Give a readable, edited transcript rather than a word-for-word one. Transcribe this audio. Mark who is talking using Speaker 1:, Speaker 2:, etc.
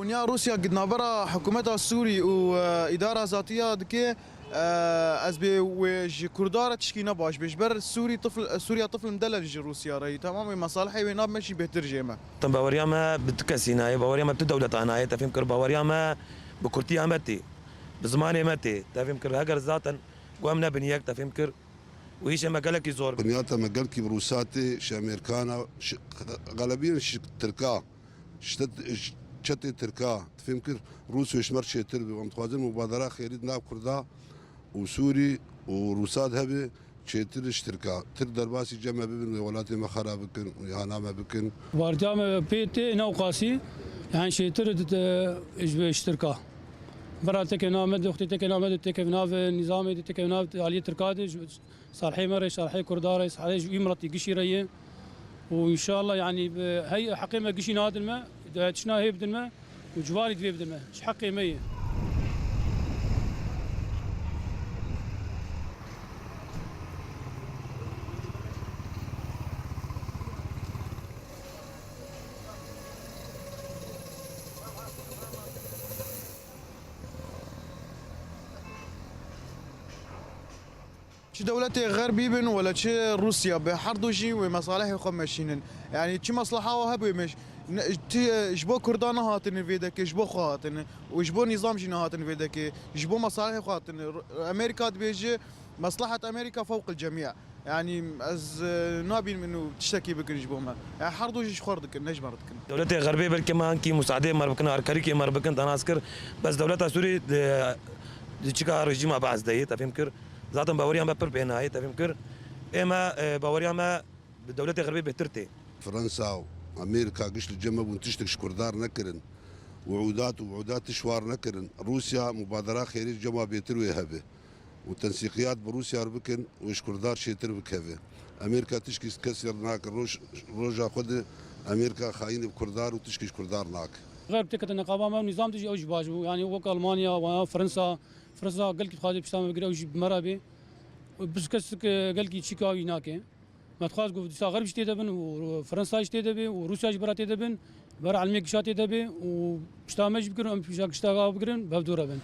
Speaker 1: ونيا روسيا قد نابرا حكومتها السوري وإدارة ذاتية دكي از بي وج كردارة تشكينا باش بيجبر السوري طفل سوريا طفل مدلج روسيا راي تمام مصالحي ويناب ماشي بهتر جيمه
Speaker 2: طب باوريا ما بتكسينا باوريا ما بتدولة انا تفهم كر باوريا ما بكرتي امتي بزماني متي تفهم كر هاجر ذاتا قومنا بنياك تفهم كر وهيش مقالك يزور
Speaker 3: بنياتا مقالك بروساتي شاميركانا غالبيا تركا شتي تركا تفهم كر روس ويشمر شتر بمتوازن مبادرة خيريد ناب كردا وسوري وروسات هبي شتر اشتركا تر درباسي جمع ببن ولاتي مخرا بكن ويانا ما بكن
Speaker 4: وارجام بيتي نوقاسي يعني شتر اشتركا براتك نامد اختي نامد تكناف نظام تكناف علي تركادج صالحي مري صالحي كرداري صالحي يمرتي قشيريه وان شاء الله يعني هي حقيمه قشي نادل ما تشنا هي بدل ما وجواري دبي بدل ما ايش حقي ميه
Speaker 1: شي دولتي غربي بن ولا شي روسيا بحردو شي ومصالح يخمشين يعني شي مصلحه وهبي مش جبو كردان هاتن فيدك جبو خاتن وجبو نظام جنا هاتن فيدك جبو مصالح خاتن امريكا بيجي مصلحه امريكا فوق الجميع يعني از نابين منه تشتكي بكن جبوما يعني حردو شي خردك نجمرتك
Speaker 2: دولتي غربية بل كمان كي مساعدة مربكن اركريكي مربكن تناسكر بس دولتها سوري دي تشكا رجيم بعض داي تفهم كر ذاتا باوريا ما بر بينها تفهم كر اما باوريا ما دولتي غربية بهترتي
Speaker 3: فرنسا وامريكا قش الجمب ونتشتك كردار نكرن وعودات تشوار نكرن روسيا مبادرة خيرية جمع بيتر ويهبه وتنسيقيات بروسيا ربكن ويش كردار شيتر بكهفه امريكا تشكي كسر ناك روجا خد امريكا خاين بكردار وتشكي كردار ناك
Speaker 4: غير تكت النقابه ما نظام تجي اوج باجو يعني وك المانيا وفرنسا قال لك تخاذ بشتام بقرا وجي مرابي بس كسك قال لك شيكاوي هناك ما تخاذ قلت غرب شتي دبن وفرنسا شتي دبن وروسيا جبراتي دبن برا علمي قشاتي دبن وبشتامج بقرن بشاك شتاغا بقرن بهدور بن